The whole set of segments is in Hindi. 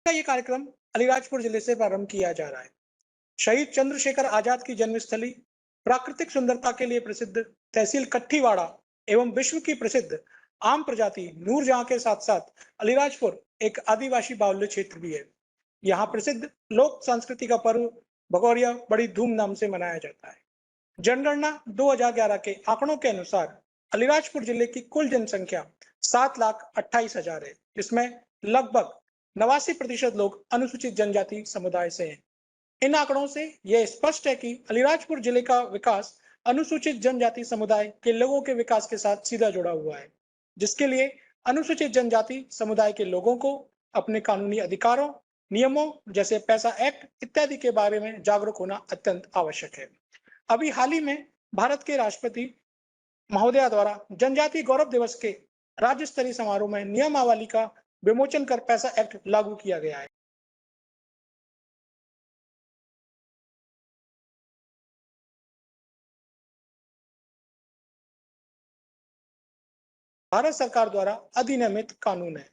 का ये कार्यक्रम अलीराजपुर जिले से प्रारंभ किया जा रहा है। शहीद चंद्रशेखर आजाद की जन्मस्थली, प्राकृतिक सुंदरता के लिए प्रसिद्ध तहसील कट्ठीवाड़ा एवं विश्व की प्रसिद्ध आम प्रजाति नूरजहां के साथ साथ अलीराजपुर एक आदिवासी बाहुल्य क्षेत्र भी है। यहाँ प्रसिद्ध लोक संस्कृति का पर्व भगौरिया बड़ी धूमधाम से मनाया जाता है। जनगणना 2011 के आंकड़ों के अनुसार अलीराजपुर जिले की कुल जनसंख्या 7,28,000 है, जिसमें लगभग 89% लोग अनुसूचित जनजाति समुदाय से हैं। इन आंकड़ों से यह स्पष्ट है कि अलीराजपुर जिले का विकास अनुसूचित जनजाति समुदाय के लोगों के विकास के साथ सीधा जुड़ा हुआ है, जिसके लिए अनुसूचित जनजाति समुदाय के लोगों को अपने कानूनी अधिकारों, नियमों जैसे पैसा एक्ट इत्यादि के बारे में जागरूक होना अत्यंत आवश्यक है। अभी हाल ही में भारत के राष्ट्रपति महोदया द्वारा जनजाति गौरव दिवस के राज्य स्तरीय समारोह में नियमावली का विमोचन कर पैसा एक्ट लागू किया गया है। भारत सरकार द्वारा अधिनियमित कानून है।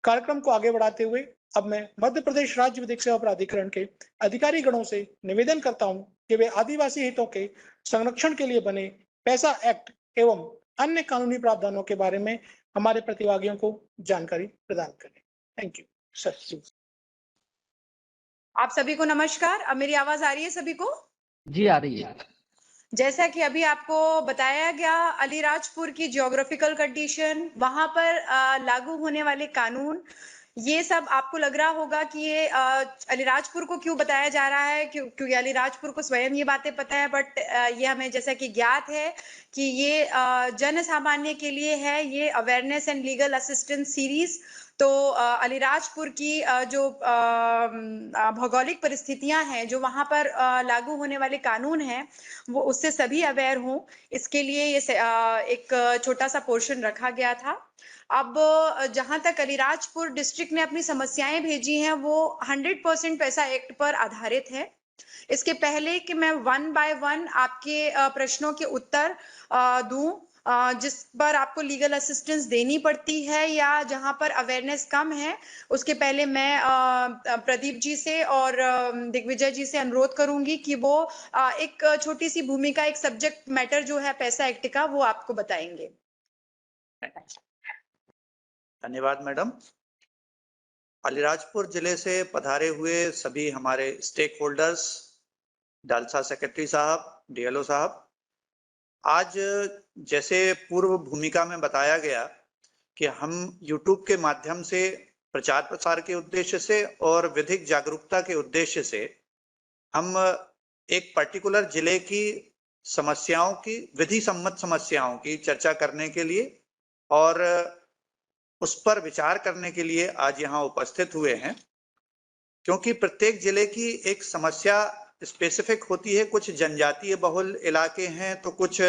कार्यक्रम को आगे बढ़ाते हुए अब मैं मध्य प्रदेश राज्य विधिक सेवा प्राधिकरण के अधिकारी गणों से निवेदन करता हूं कि वे आदिवासी हितों के संरक्षण के लिए बने पैसा एक्ट एवं अन्य कानूनी प्रावधानों के बारे में हमारे प्रतिभागियों को जानकारी प्रदान करें। Thank you sir. आप सभी को नमस्कार। अब मेरी आवाज आ रही है सभी को? जी आ रही है। जैसा कि अभी आपको बताया गया, अलीराजपुर की ज्योग्राफिकल कंडीशन, वहां पर लागू होने वाले कानून, ये सब आपको लग रहा होगा कि ये अलीराजपुर को क्यों बताया जा रहा है, क्योंकि अलीराजपुर को स्वयं ये बातें पता है, बट ये हमें जैसा कि ज्ञात है कि ये जन सामान्य के लिए है, ये awareness and legal assistance series. तो अलीराजपुर की जो भौगोलिक परिस्थितियां हैं, जो वहां पर लागू होने वाले कानून हैं, वो उससे सभी अवेयर हों, इसके लिए ये एक छोटा सा पोर्शन रखा गया था। अब जहां तक अलीराजपुर डिस्ट्रिक्ट ने अपनी समस्याएं भेजी हैं, वो 100% पैसा एक्ट पर आधारित है। इसके पहले कि मैं 1 बाय 1 आपके प्रश्नों के उत्तर दूं, जिस पर आपको लीगल असिस्टेंस देनी पड़ती है या जहां पर अवेयरनेस कम है, उसके पहले मैं प्रदीप जी से और दिग्विजय जी से अनुरोध करूंगी कि वो एक छोटी सी भूमिका, एक सब्जेक्ट मैटर जो है पैसा एक्ट का, वो आपको बताएंगे। धन्यवाद मैडम। अलीराजपुर जिले से पधारे हुए सभी हमारे स्टेक होल्डर्स, डालसा सेक्रेटरी साहब, डीएलओ साहब, आज जैसे पूर्व भूमिका में बताया गया कि हम यूट्यूब के माध्यम से प्रचार प्रसार के उद्देश्य से और विधिक जागरूकता के उद्देश्य से हम एक पर्टिकुलर जिले की समस्याओं की, विधि सम्मत समस्याओं की चर्चा करने के लिए और उस पर विचार करने के लिए आज यहाँ उपस्थित हुए हैं। क्योंकि प्रत्येक जिले की एक समस्या स्पेसिफिक होती है। कुछ जनजातीय बहुल इलाके हैं, तो कुछ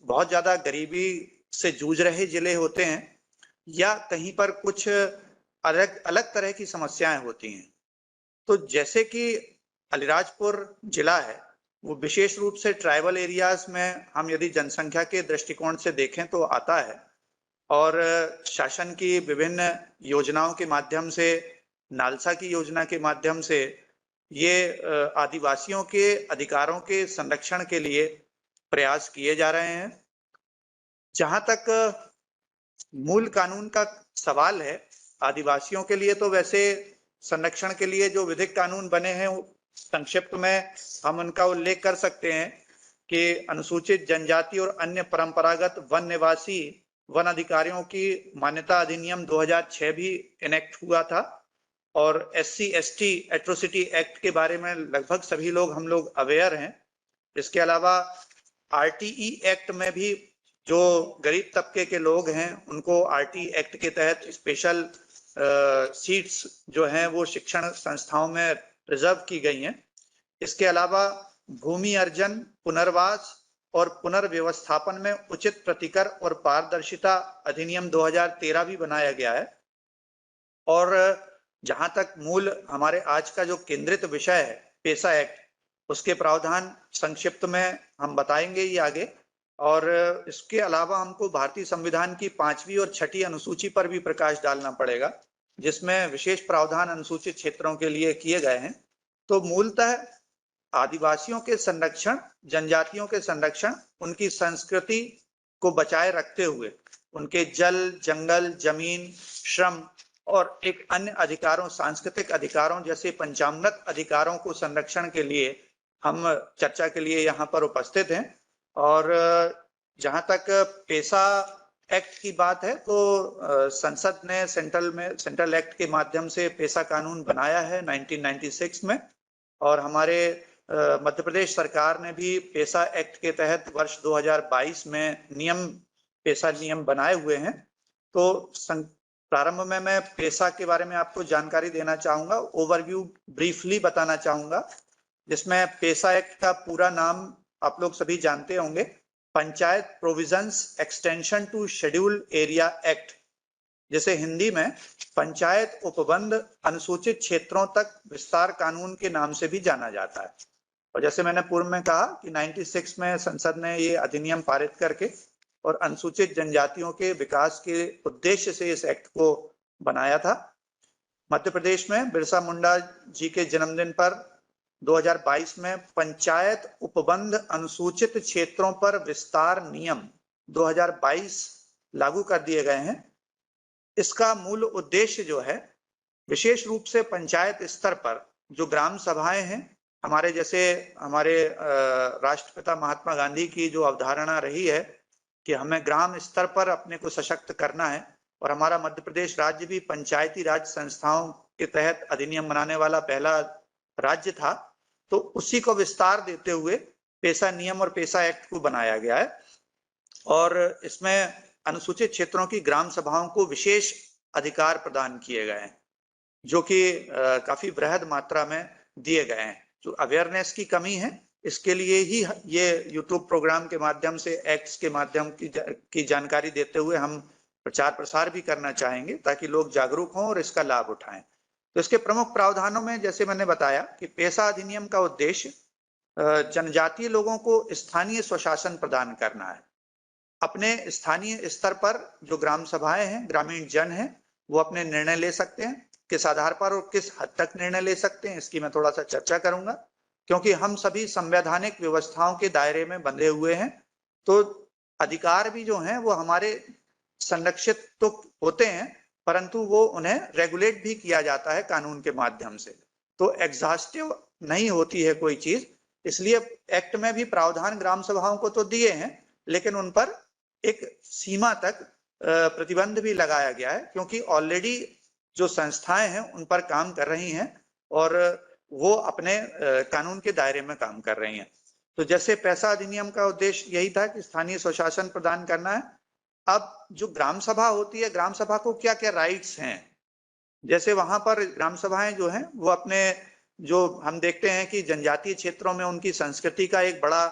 बहुत ज्यादा गरीबी से जूझ रहे जिले होते हैं, या कहीं पर कुछ अलग अलग तरह की समस्याएं होती हैं। तो जैसे कि अलीराजपुर जिला है, वो विशेष रूप से ट्राइबल एरियाज में हम यदि जनसंख्या के दृष्टिकोण से देखें तो आता है, और शासन की विभिन्न योजनाओं के माध्यम से, नालसा की योजना के माध्यम से ये आदिवासियों के अधिकारों के संरक्षण के लिए प्रयास किए जा रहे हैं। जहां तक मूल कानून का सवाल है, आदिवासियों के लिए तो वैसे संरक्षण के लिए जो विधिक कानून बने हैं, संक्षिप्त में हम उनका उल्लेख कर सकते हैं कि अनुसूचित जनजाति और अन्य परंपरागत वन निवासी वन अधिकारियों की मान्यता अधिनियम 2006 भी इनेक्ट हुआ था, और SC/ST एट्रोसिटी एक्ट के बारे में लगभग सभी लोग हम लोग अवेयर हैं। इसके अलावा RTE एक्ट में भी जो गरीब तबके के लोग हैं, उनको RTE एक्ट के तहत स्पेशल सीट्स जो हैं वो शिक्षण संस्थाओं में रिजर्व की गई हैं। इसके अलावा भूमि अर्जन, पुनर्वास और पुनर्व्यवस्थापन में उचित प्रतिकर और पारदर्शिता अधिनियम 2013 भी बनाया गया है। और जहां तक मूल हमारे आज का जो केंद्रित विषय है, पैसा एक्ट, उसके प्रावधान संक्षिप्त में हम बताएंगे ही आगे। और इसके अलावा हमको भारतीय संविधान की 5वीं और 6ठी अनुसूची पर भी प्रकाश डालना पड़ेगा। जिसमें विशेष प्रावधान अनुसूचित क्षेत्रों के लिए किए गए हैं। तो मूलतः आदिवासियों के संरक्षण, जनजातियों के संरक्षण, उनकी संस्कृति को बचाए रखते हुए उनके जल, जंगल, जमीन, श्रम और एक अन्य अधिकारों, सांस्कृतिक अधिकारों जैसे पंचामृत अधिकारों को संरक्षण के लिए हम चर्चा के लिए यहाँ पर उपस्थित हैं। और जहाँ तक पेशा एक्ट की बात है तो संसद ने सेंट्रल एक्ट के माध्यम से पेशा कानून बनाया है 1996 में, और हमारे मध्य प्रदेश सरकार ने भी पेशा एक्ट के तहत वर्ष 2022 में पेशा नियम बनाए हुए हैं। तो प्रारंभ में मैं पेशा के बारे में आपको जानकारी देना चाहूंगा, ओवरव्यू ब्रीफली बताना चाहूंगा, जिसमें पेशा एक्ट का पूरा नाम आप लोग सभी जानते होंगे, panchayat provisions extension to schedule area act, जैसे हिंदी में पंचायत उपबंध अनुसूचित क्षेत्रों तक विस्तार कानून के नाम से भी जाना जाता है। और जैसे मैंने पूर्व में कहा कि 96 में संसद ने ये अधिनियम पारित करके और अनुसूचित जनजातियों के विकास के उद्देश्य से इस एक्ट को बनाया था। मध्य प्रदेश में बिरसा मुंडा जी के जन्मदिन पर 2022 में पंचायत उपबंध अनुसूचित क्षेत्रों पर विस्तार नियम 2022 लागू कर दिए गए हैं। इसका मूल उद्देश्य जो है, विशेष रूप से पंचायत स्तर पर जो ग्राम सभाएं हैं, हमारे राष्ट्रपिता महात्मा गांधी की जो अवधारणा रही है कि हमें ग्राम स्तर पर अपने को सशक्त करना है, और हमारा मध्य प्रदेश राज्य भी पंचायती राज संस्थाओं के तहत अधिनियम बनाने वाला पहला राज्य था, तो उसी को विस्तार देते हुए पेशा नियम और पेशा एक्ट को बनाया गया है। और इसमें अनुसूचित क्षेत्रों की ग्राम सभाओं को विशेष अधिकार प्रदान किए गए हैं, जो कि काफी बृहद मात्रा में दिए गए हैं। जो अवेयरनेस की कमी है, इसके लिए ही ये यूट्यूब प्रोग्राम के माध्यम से, एक्ट्स के माध्यम की जानकारी देते हुए हम प्रचार प्रसार भी करना चाहेंगे, ताकि लोग जागरूक हों और इसका लाभ उठाएं। तो इसके प्रमुख प्रावधानों में जैसे मैंने बताया कि पेशा अधिनियम का उद्देश्य जनजातीय लोगों को स्थानीय स्वशासन प्रदान करना है। अपने स्थानीय स्तर पर जो ग्राम सभाएं हैं, ग्रामीण जन हैं, वो अपने निर्णय ले सकते हैं। किस आधार पर और किस हद तक निर्णय ले सकते हैं, इसकी मैं थोड़ा सा चर्चा करूंगा, क्योंकि हम सभी संवैधानिक व्यवस्थाओं के दायरे में बंधे हुए हैं। तो अधिकार भी जो हैं वो हमारे संरक्षित तो होते हैं, परंतु वो उन्हें रेगुलेट भी किया जाता है कानून के माध्यम से। तो एग्जॉस्टिव नहीं होती है कोई चीज, इसलिए एक्ट में भी प्रावधान ग्राम सभाओं को तो दिए हैं, लेकिन उन पर एक सीमा तक प्रतिबंध भी लगाया गया है, क्योंकि ऑलरेडी जो संस्थाएं हैं उन पर काम कर रही हैं और वो अपने कानून के दायरे में काम कर रही हैं। तो जैसे पेशा अधिनियम का उद्देश्य यही था कि स्थानीय स्वशासन प्रदान करना है। अब जो ग्राम सभा होती है, ग्राम सभा को क्या क्या राइट्स हैं, जैसे वहां पर ग्राम सभाएं जो हैं वो अपने, जो हम देखते हैं कि जनजातीय क्षेत्रों में उनकी संस्कृति का एक बड़ा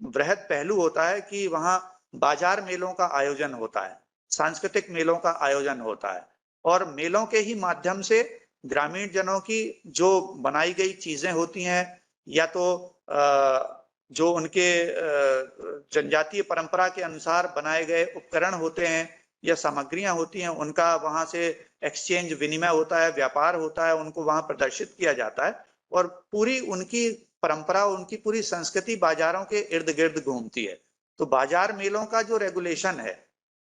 बृहद पहलू होता है कि वहां बाजार मेलों का आयोजन होता है, सांस्कृतिक मेलों का आयोजन होता है, और मेलों के ही माध्यम से ग्रामीण जनों की जो बनाई गई चीजें होती हैं, या तो जो उनके जनजातीय परंपरा के अनुसार बनाए गए उपकरण होते हैं या सामग्रियां होती हैं, उनका वहां से एक्सचेंज, विनिमय होता है, व्यापार होता है, उनको वहां प्रदर्शित किया जाता है, और पूरी उनकी परंपरा, उनकी पूरी संस्कृति बाजारों के इर्द गिर्द घूमती है। तो बाजार मेलों का जो रेगुलेशन है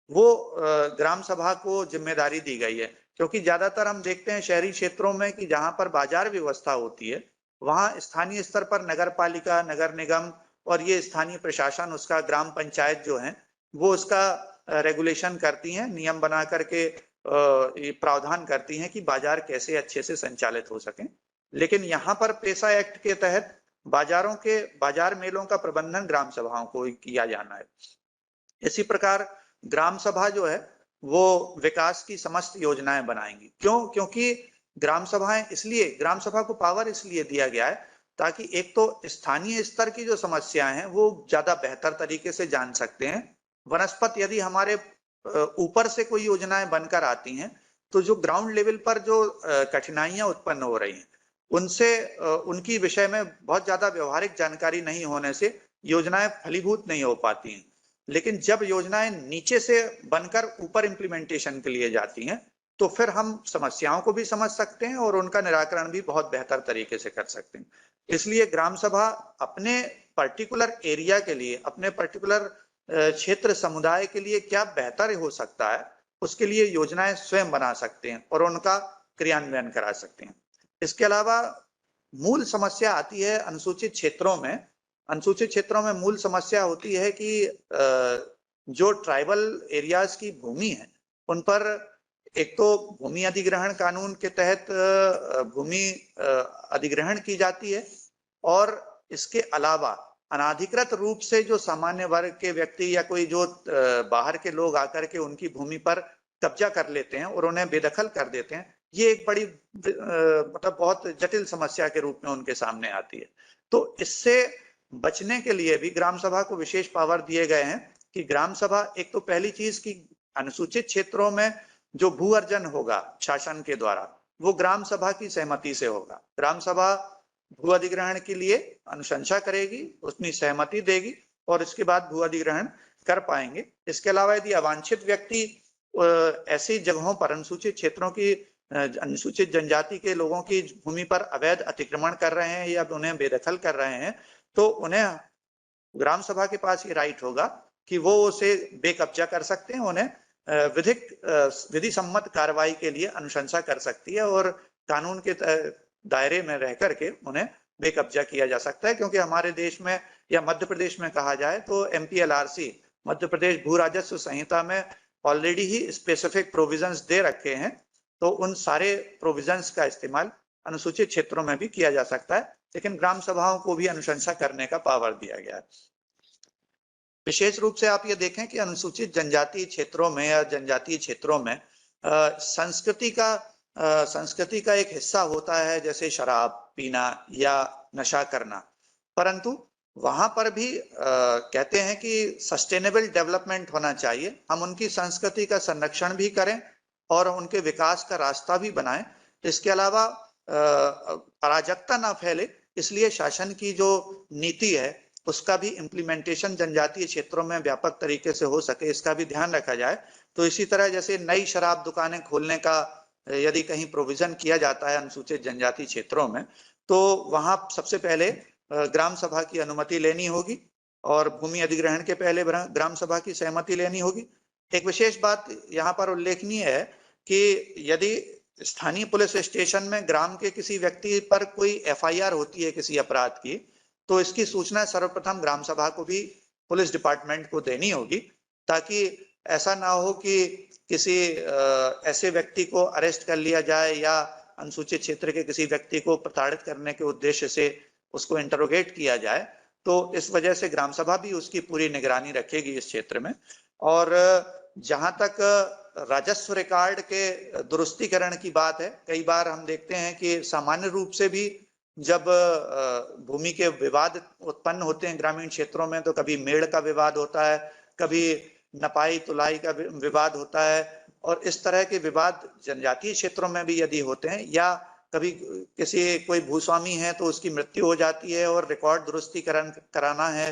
वो ग्राम सभा को जिम्मेदारी दी गई है, क्योंकि ज्यादातर हम देखते हैं शहरी क्षेत्रों में कि जहां पर बाजार व्यवस्था होती है वहां स्थानीय स्तर पर नगर पालिका, नगर निगम और ये स्थानीय प्रशासन, उसका ग्राम पंचायत जो है वो उसका रेगुलेशन करती हैं, नियम बना करके ये प्रावधान करती हैं कि बाजार कैसे अच्छे से संचालित हो सके। लेकिन यहाँ पर पेशा एक्ट के तहत बाजार मेलों का प्रबंधन ग्राम सभाओं को किया जाना है। इसी प्रकार ग्राम सभा जो है वो विकास की समस्त योजनाएं बनाएंगी। क्योंकि ग्राम सभा को पावर इसलिए दिया गया है ताकि एक तो स्थानीय स्तर की जो समस्याएं हैं वो ज्यादा बेहतर तरीके से जान सकते हैं। वनस्पत यदि हमारे ऊपर से कोई योजनाएं बनकर आती हैं तो जो ग्राउंड लेवल पर जो कठिनाइयां उत्पन्न हो रही हैं उनसे उनकी विषय में बहुत ज्यादा व्यवहारिक जानकारी नहीं होने से योजनाएं फलीभूत नहीं हो पाती हैं। लेकिन जब योजनाएं नीचे से बनकर ऊपर इम्प्लीमेंटेशन के लिए जाती हैं तो फिर हम समस्याओं को भी समझ सकते हैं और उनका निराकरण भी बहुत बेहतर तरीके से कर सकते हैं। इसलिए ग्राम सभा अपने पर्टिकुलर एरिया के लिए, अपने पर्टिकुलर क्षेत्र समुदाय के लिए क्या बेहतर हो सकता है, उसके लिए योजनाएं स्वयं बना सकते हैं और उनका क्रियान्वयन करा सकते हैं। इसके अलावा मूल समस्या आती है अनुसूचित क्षेत्रों में। अनुसूचित क्षेत्रों में मूल समस्या होती है कि जो ट्राइबल एरियाज की भूमि है उन पर एक तो भूमि अधिग्रहण कानून के तहत भूमि अधिग्रहण की जाती है और इसके अलावा अनाधिकृत रूप से जो सामान्य वर्ग के व्यक्ति या कोई जो बाहर के लोग आकर के उनकी भूमि पर कब्जा कर लेते हैं और उन्हें बेदखल कर देते हैं, ये एक बड़ी मतलब बहुत जटिल समस्या के रूप में उनके सामने आती है। तो इससे बचने के लिए भी ग्राम सभा को विशेष पावर दिए गए हैं कि ग्राम सभा एक तो पहली चीज की अनुसूचित क्षेत्रों में जो भू अर्जन होगा शासन के द्वारा वो ग्राम सभा की सहमति से होगा। ग्राम सभा भू अधिग्रहण के लिए अनुशंसा करेगी, उसकी सहमति देगी और इसके बाद भू अधिग्रहण कर पाएंगे। इसके अलावा यदि अवांछित व्यक्ति ऐसी जगहों पर अनुसूचित क्षेत्रों की अनुसूचित जनजाति के लोगों की भूमि पर अवैध अतिक्रमण कर रहे हैं या उन्हें बेदखल कर रहे हैं, तो उन्हें ग्राम सभा के पास ये राइट होगा कि वो उसे बेकब्जा कर सकते हैं, उन्हें विधि सम्मत कार्रवाई के लिए अनुशंसा कर सकती है और कानून के दायरे में रह करके उन्हें बेकब्जा किया जा सकता है। क्योंकि हमारे देश में या मध्य प्रदेश में कहा जाए तो MPLRC मध्य प्रदेश भू राजस्व संहिता में ऑलरेडी ही स्पेसिफिक प्रोविजंस दे रखे हैं, तो उन सारे प्रोविजंस का इस्तेमाल अनुसूचित क्षेत्रों में भी किया जा सकता है, लेकिन ग्राम सभाओं को भी अनुशंसा करने का पावर दिया गया है। विशेष रूप से आप ये देखें कि अनुसूचित जनजातीय क्षेत्रों में या जनजातीय क्षेत्रों में संस्कृति का एक हिस्सा होता है, जैसे शराब पीना या नशा करना, परंतु वहां पर भी कहते हैं कि सस्टेनेबल डेवलपमेंट होना चाहिए। हम उनकी संस्कृति का संरक्षण भी करें और उनके विकास का रास्ता भी बनाएं। इसके अलावा अराजकता ना फैले, इसलिए शासन की जो नीति है उसका भी इम्प्लीमेंटेशन जनजातीय क्षेत्रों में व्यापक तरीके से हो सके, इसका भी ध्यान रखा जाए। तो इसी तरह जैसे नई शराब दुकानें खोलने का यदि कहीं प्रोविजन किया जाता है अनुसूचित जनजातीय क्षेत्रों में, तो वहां सबसे पहले ग्राम सभा की अनुमति लेनी होगी और भूमि अधिग्रहण के पहले ग्राम सभा की सहमति लेनी होगी। एक विशेष बात यहाँ पर उल्लेखनीय है कि यदि स्थानीय पुलिस स्टेशन में ग्राम के किसी व्यक्ति पर कोई FIR होती है किसी अपराध की, तो इसकी सूचना सर्वप्रथम ग्राम सभा को भी पुलिस डिपार्टमेंट को देनी होगी, ताकि ऐसा ना हो कि किसी ऐसे व्यक्ति को अरेस्ट कर लिया जाए या अनुसूचित क्षेत्र के किसी व्यक्ति को प्रताड़ित करने के उद्देश्य से उसको इंटरोगेट किया जाए। तो इस वजह से ग्राम सभा भी उसकी पूरी निगरानी रखेगी इस क्षेत्र में। और जहां तक राजस्व रिकॉर्ड के दुरुस्तीकरण की बात है, कई बार हम देखते हैं कि सामान्य रूप से भी जब भूमि के विवाद उत्पन्न होते हैं ग्रामीण क्षेत्रों में, तो कभी मेड़ का विवाद होता है, कभी नपाई तुलाई का विवाद होता है, और इस तरह के विवाद जनजातीय क्षेत्रों में भी यदि होते हैं, या कभी कोई भूस्वामी है तो उसकी मृत्यु हो जाती है और रिकॉर्ड दुरुस्तीकरण कराना है,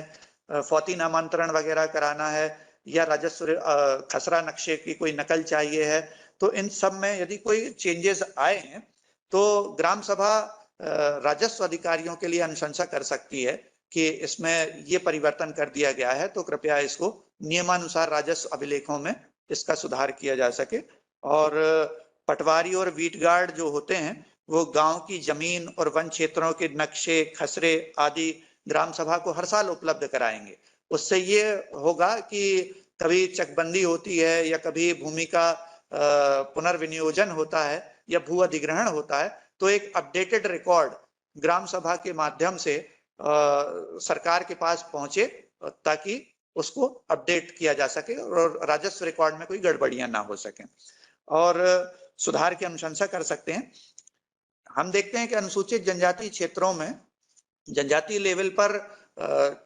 फौती नामांतरण वगैरह कराना है, या राजस्व खसरा नक्शे की कोई नकल चाहिए है, तो इन सब में यदि कोई चेंजेस आए हैं तो ग्राम सभा राजस्व अधिकारियों के लिए अनुशंसा कर सकती है कि इसमें ये परिवर्तन कर दिया गया है, तो कृपया इसको नियमानुसार राजस्व अभिलेखों में इसका सुधार किया जा सके। और पटवारी और वीट गार्ड जो होते हैं वो गांव की जमीन और वन क्षेत्रों के नक्शे, खसरे आदि ग्राम सभा को हर साल उपलब्ध कराएंगे। उससे ये होगा कि कभी चकबंदी होती है या कभी भूमि का पुनर्विनियोजन होता है या भू अधिग्रहण होता है, तो एक अपडेटेड रिकॉर्ड ग्राम सभा के माध्यम से सरकार के पास पहुंचे, ताकि उसको अपडेट किया जा सके और राजस्व रिकॉर्ड में कोई गड़बड़ियां ना हो सके और सुधार की अनुशंसा कर सकते हैं। हम देखते हैं कि अनुसूचित जनजातीय क्षेत्रों में जनजातीय लेवल पर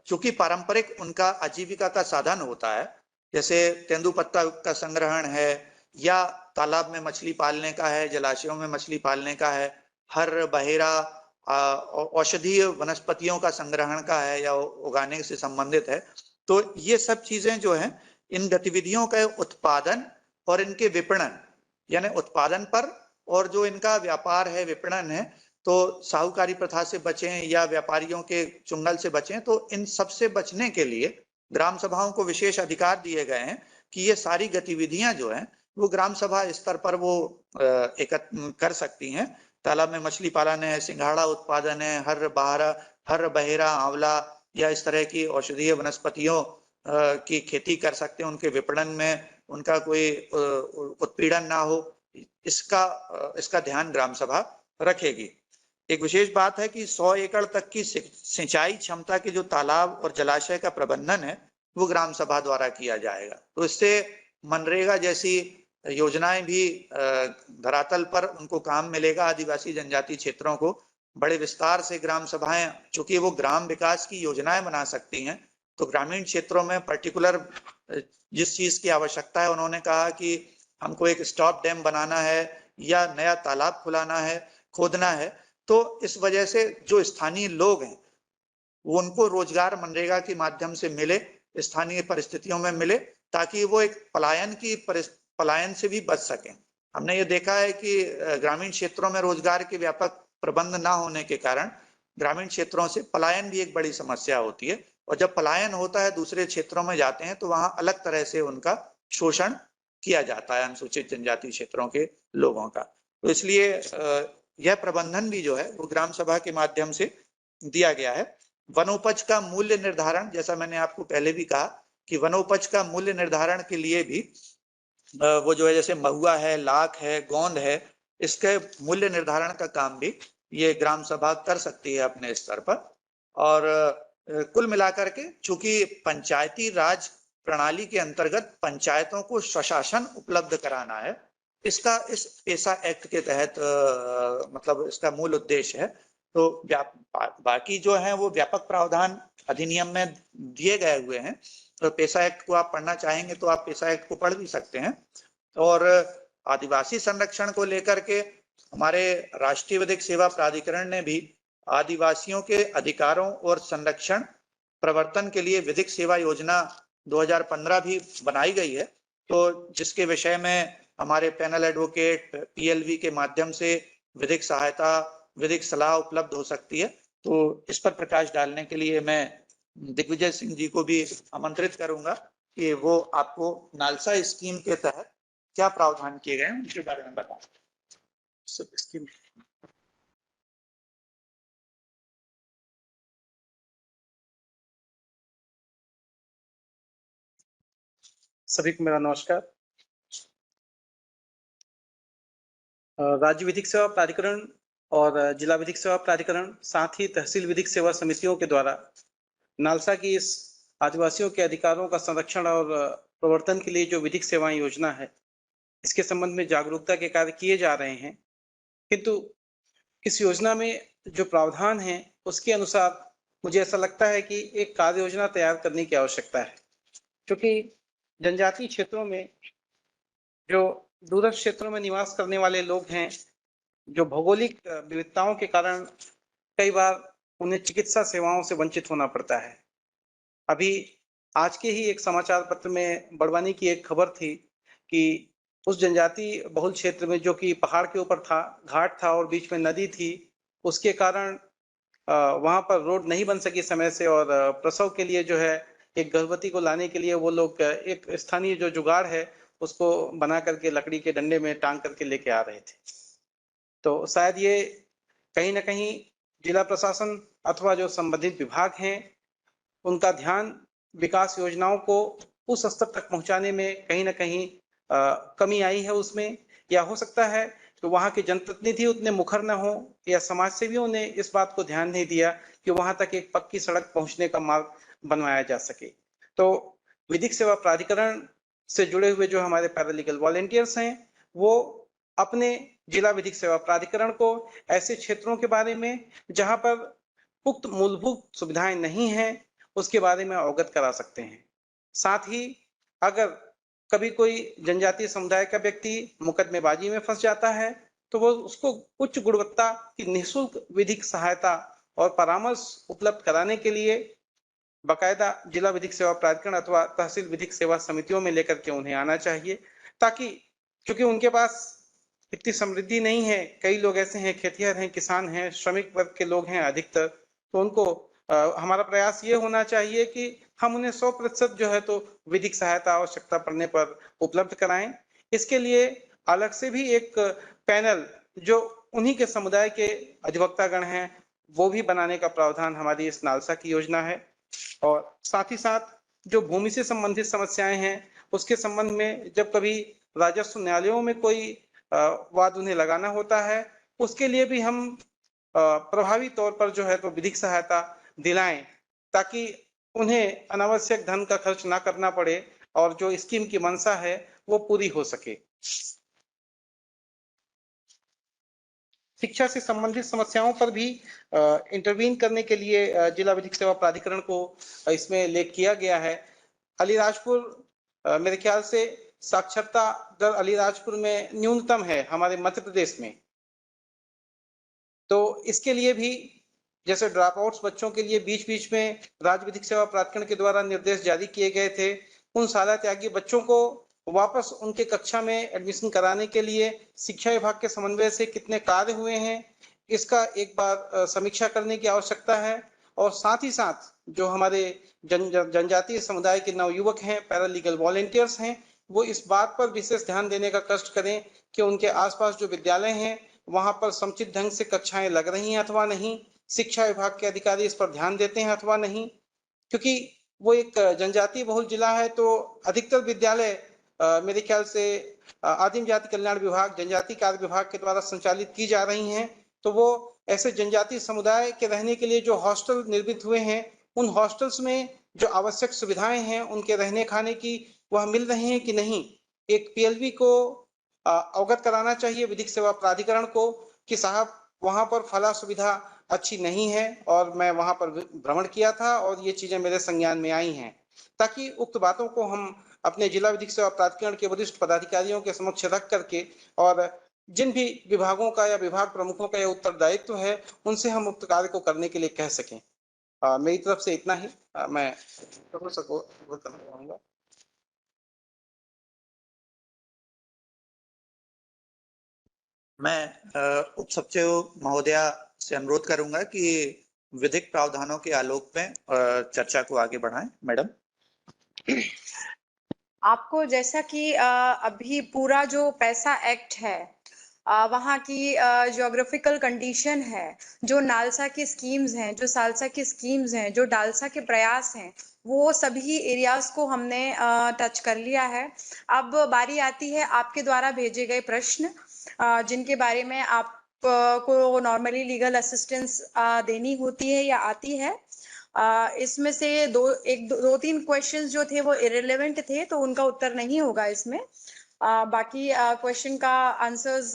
चूंकि पारंपरिक उनका आजीविका का साधन होता है, जैसे तेंदुपत्ता का संग्रहण है या तालाब में मछली पालने का है, जलाशयों में मछली पालने का है, हर बहेरा औषधीय वनस्पतियों का संग्रहण का है या उगाने से संबंधित है, तो ये सब चीजें जो हैं इन गतिविधियों का उत्पादन और इनके विपणन यानी उत्पादन पर, और जो इनका व्यापार है, विपणन है, तो साहूकारी प्रथा से बचें या व्यापारियों के चुंगल से बचें। तो इन सब से बचने के लिए ग्राम सभाओं को विशेष अधिकार दिए गए हैं कि ये सारी गतिविधियां जो हैं वो ग्राम सभा स्तर पर वो एकत्र कर सकती हैं। तालाब में मछली पालन है, सिंघाड़ा उत्पादन है, हर बहेरा, आंवला या इस तरह की औषधीय वनस्पतियों की खेती कर सकते हैं। उनके विपणन में उनका कोई उत्पीड़न ना हो, इसका ध्यान ग्राम सभा रखेगी। एक विशेष बात है कि 100 एकड़ तक की सिंचाई क्षमता के जो तालाब और जलाशय का प्रबंधन है वो ग्राम सभा द्वारा किया जाएगा। तो इससे मनरेगा जैसी योजनाएं भी धरातल पर उनको काम मिलेगा। आदिवासी जनजाति क्षेत्रों को बड़े विस्तार से ग्राम सभाएं, चूंकि वो ग्राम विकास की योजनाएं बना सकती हैं, तो ग्रामीण क्षेत्रों में पर्टिकुलर जिस चीज की आवश्यकता है, उन्होंने कहा कि हमको एक स्टॉप डैम बनाना है या नया तालाब खोदना है, तो इस वजह से जो स्थानीय लोग हैं वो उनको रोजगार मनरेगा के माध्यम से मिले, स्थानीय परिस्थितियों में मिले, ताकि वो एक पलायन से भी बच सकें। हमने ये देखा है कि ग्रामीण क्षेत्रों में रोजगार के व्यापक प्रबंध ना होने के कारण ग्रामीण क्षेत्रों से पलायन भी एक बड़ी समस्या होती है, और जब पलायन होता है, दूसरे क्षेत्रों में जाते हैं, तो वहां अलग तरह से उनका शोषण किया जाता है अनुसूचित जनजाति क्षेत्रों के लोगों का। तो इसलिए यह प्रबंधन भी जो है वो ग्राम सभा के माध्यम से दिया गया है। वनोपज का मूल्य निर्धारण, जैसा मैंने आपको पहले भी कहा कि वनोपज का मूल्य निर्धारण के लिए भी वो जो है, जैसे महुआ है, लाख है, गोंद है, इसके मूल्य निर्धारण का काम भी ये ग्राम सभा कर सकती है अपने स्तर पर। और कुल मिलाकर के चूंकि पंचायती राज प्रणाली के अंतर्गत पंचायतों को स्वशासन उपलब्ध कराना है, इसका इस पेसा एक्ट के तहत मतलब इसका मूल उद्देश्य है। तो बाकी जो है वो व्यापक प्रावधान अधिनियम में दिए गए हुए हैं। तो पेसा एक्ट को आप पढ़ना चाहेंगे तो आप पेसा एक्ट को पढ़ भी सकते हैं। और आदिवासी संरक्षण को लेकर के हमारे राष्ट्रीय विधिक सेवा प्राधिकरण ने भी आदिवासियों के अधिकारों और संरक्षण प्रवर्तन के लिए विधिक सेवा योजना 2015 भी बनाई गई है। तो जिसके विषय में हमारे पैनल एडवोकेट पीएलवी के माध्यम से विधिक सहायता, विधिक सलाह उपलब्ध हो सकती है। तो इस पर प्रकाश डालने के लिए मैं दिग्विजय सिंह जी को भी आमंत्रित करूंगा कि वो आपको नालसा स्कीम के तहत क्या प्रावधान किए गए हैं उनके बारे में बताएं। स्कीम सभी को मेरा नमस्कार। राज्य विधिक सेवा प्राधिकरण और जिला विधिक सेवा प्राधिकरण, साथ ही तहसील विधिक सेवा समितियों के द्वारा नालसा की इस आदिवासियों के अधिकारों का संरक्षण और प्रवर्तन के लिए जो विधिक सेवाएं योजना है, इसके संबंध में जागरूकता के कार्य किए जा रहे हैं। किंतु इस योजना में जो प्रावधान है उसके अनुसार मुझे ऐसा लगता है कि एक कार्य योजना तैयार करने की आवश्यकता है, क्योंकि जनजातीय क्षेत्रों में जो दूरस्थ क्षेत्रों में निवास करने वाले लोग हैं, जो भौगोलिक विविधताओं के कारण कई बार उन्हें चिकित्सा सेवाओं से वंचित होना पड़ता है। अभी आज के ही एक समाचार पत्र में बड़वानी की एक खबर थी कि उस जनजाति बहुल क्षेत्र में, जो कि पहाड़ के ऊपर था, घाट था और बीच में नदी थी, उसके कारण वहां पर रोड नहीं बन सकी समय से, और प्रसव के लिए जो है एक गर्भवती को लाने के लिए वो लोग एक स्थानीय जो जुगाड़ है उसको बना करके लकड़ी के डंडे में टांग करके लेके आ रहे थे। तो शायद ये कहीं ना कहीं जिला प्रशासन अथवा जो संबंधित विभाग हैं उनका ध्यान विकास योजनाओं को उस स्तर तक पहुंचाने में कहीं ना कहीं कमी आई है उसमें, या हो सकता है तो वहाँ के जनप्रतिनिधि उतने मुखर न हो, या समाज सेवियों ने इस बात को ध्यान नहीं दिया कि वहां तक एक पक्की सड़क पहुंचने का मार्ग बनवाया जा सके। तो विधिक सेवा प्राधिकरण से जुड़े हुए जो हमारे पैरालीगल वॉलेंटियर्स हैं, वो अपने जिला विधिक सेवा प्राधिकरण को ऐसे क्षेत्रों के बारे में जहां पर पुख्त मूलभूत सुविधाएं नहीं हैं उसके बारे में अवगत करा सकते हैं। साथ ही अगर कभी कोई जनजातीय समुदाय का व्यक्ति मुकदमेबाजी में फंस जाता है तो वो उसको उच्च गुणवत्ता की निःशुल्क विधिक सहायता और परामर्श उपलब्ध कराने के लिए बाकायदा जिला विधिक सेवा प्राधिकरण अथवा तहसील विधिक सेवा समितियों में लेकर के उन्हें आना चाहिए, ताकि क्योंकि उनके पास इतनी समृद्धि नहीं है। कई लोग ऐसे हैं, खेतिहर हैं, किसान हैं, श्रमिक वर्ग के लोग हैं अधिकतर, तो उनको हमारा प्रयास ये होना चाहिए कि हम उन्हें 100% जो है तो विधिक सहायता आवश्यकता पड़ने पर उपलब्ध कराएं। इसके लिए अलग से भी एक पैनल जो उन्हीं के समुदाय के अधिवक्तागण हैं वो भी बनाने का प्रावधान हमारी इस नालसा की योजना है। और साथ ही साथ जो भूमि से संबंधित समस्याएं हैं उसके संबंध में जब कभी राजस्व न्यायालयों में कोई वाद उन्हें लगाना होता है, उसके लिए भी हम प्रभावी तौर पर जो है तो विधिक सहायता दिलाएं, ताकि उन्हें अनावश्यक धन का खर्च ना करना पड़े और जो स्कीम की मंशा है वो पूरी हो सके। शिक्षा से संबंधित समस्याओं पर भी इंटरवीन करने के लिए जिला विधिक सेवा प्राधिकरण को इसमें लेख किया गया है। अलीराजपुर मेरे ख्याल से साक्षरता दर अलीराजपुर में न्यूनतम है हमारे मध्य प्रदेश में, तो इसके लिए भी जैसे ड्रॉप आउट्स बच्चों के लिए बीच बीच में राज्य विधिक सेवा प्राधिकरण के द्वारा निर्देश जारी किए गए थे, उन शाला त्यागी बच्चों को वापस उनके कक्षा में एडमिशन कराने के लिए शिक्षा विभाग के समन्वय से कितने कार्य हुए हैं, इसका एक बार समीक्षा करने की आवश्यकता है। और साथ ही साथ जो हमारे जनजातीय समुदाय के नवयुवक हैं, पैरालीगल वॉलेंटियर्स हैं, वो इस बात पर विशेष ध्यान देने का कष्ट करें कि उनके आसपास जो विद्यालय हैं वहां पर समुचित ढंग से कक्षाएं लग रही हैं अथवा नहीं, शिक्षा विभाग के अधिकारी इस पर ध्यान देते हैं अथवा नहीं, क्योंकि वो एक जनजातीय बहुल जिला है, तो अधिकतर विद्यालय मेरे ख्याल से आदिम जाति कल्याण विभाग, जनजाति कार्य विभाग के द्वारा संचालित की जा रही हैं। तो वो ऐसे जनजातीय समुदाय के रहने के लिए जो हॉस्टल निर्मित हुए हैं, उन हॉस्टल्स में जो आवश्यक सुविधाएं हैं उनके रहने खाने की, वह मिल रही हैं कि नहीं, एक पीएलवी को अवगत कराना चाहिए विधिक सेवा प्राधिकरण को कि साहब वहां पर फला सुविधा अच्छी नहीं है, और मैं वहां पर भ्रमण किया था और ये चीजें मेरे संज्ञान में आई हैं, ताकि उक्त बातों को हम अपने जिला विधिक सेवा प्राधिकरण के वरिष्ठ पदाधिकारियों के समक्ष रख करके और जिन भी विभागों का या विभाग प्रमुखों का यह उत्तरदायित्व है उनसे हम उक्त कार्य को करने के लिए कह सकें। मेरी तरफ से इतना ही मैं करना चाहूंगा। मैं उप सचिव महोदया से अनुरोध करूंगा कि विधिक प्रावधानों के आलोक में चर्चा को आगे बढ़ाएं। मैडम, आपको जैसा कि अभी पूरा जो पैसा एक्ट है, वहाँ की ज्योग्राफिकल कंडीशन है, जो नालसा की स्कीम्स हैं, जो सालसा की स्कीम्स हैं, जो डालसा के प्रयास हैं, वो सभी एरियाज को हमने टच कर लिया है। अब बारी आती है आपके द्वारा भेजे गए प्रश्न, जिनके बारे में आप को नॉर्मली लीगल असिस्टेंस देनी होती है या आती है। इसमें से दो तीन क्वेश्चंस जो थे वो इरेलेवेंट थे, तो उनका उत्तर नहीं होगा इसमें। बाकी क्वेश्चन का आंसर्स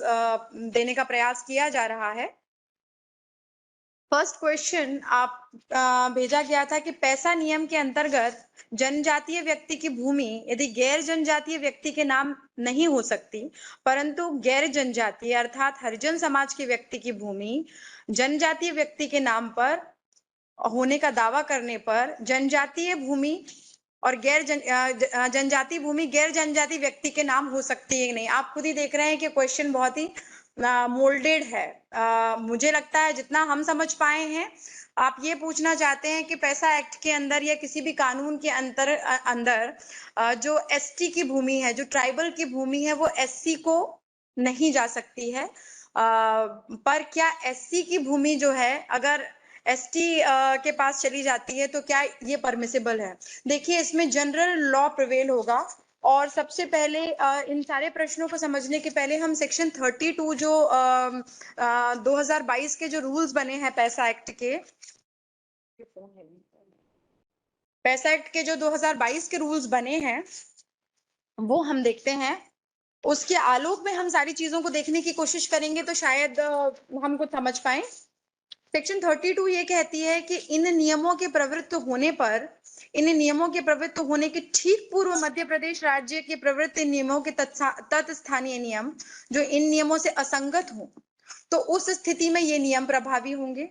देने का प्रयास किया जा रहा है। फर्स्ट क्वेश्चन आप भेजा गया था कि पैसा नियम के अंतर्गत जनजातीय व्यक्ति की भूमि यदि गैर जनजातीय व्यक्ति के नाम नहीं हो सकती, परंतु गैर जनजातीय अर्थात हरिजन समाज के व्यक्ति की भूमि जनजातीय व्यक्ति के नाम पर होने का दावा करने पर जनजातीय भूमि और जनजातीय भूमि गैर जनजातीय व्यक्ति के नाम हो सकती है नहीं। आप खुद ही देख रहे हैं कि क्वेश्चन बहुत ही मोल्डेड है। मुझे लगता है जितना हम समझ पाए हैं, आप ये पूछना चाहते हैं कि पैसा एक्ट के अंदर या किसी भी कानून के अंदर जो एसटी की भूमि है, जो ट्राइबल की भूमि है, वो एससी को नहीं जा सकती है। पर क्या एससी की भूमि जो है अगर एसटी के पास चली जाती है तो क्या ये परमिसिबल है? देखिए, इसमें जनरल लॉ प्रिवेल होगा, और सबसे पहले इन सारे प्रश्नों को समझने के पहले हम सेक्शन 32 जो 2022 के जो रूल्स बने हैं पैसा एक्ट के जो 2022 के रूल्स बने हैं वो हम देखते हैं। उसके आलोक में हम सारी चीजों को देखने की कोशिश करेंगे तो शायद हम कुछ समझ पाए। सेक्शन 32 ये कहती है कि इन नियमों के प्रवृत्त होने के ठीक पूर्व मध्य प्रदेश राज्य के प्रवृत्ति नियमों के तत्स्थानीय नियम जो इन नियमों से असंगत हो, तो उस स्थिति में ये नियम प्रभावी होंगे।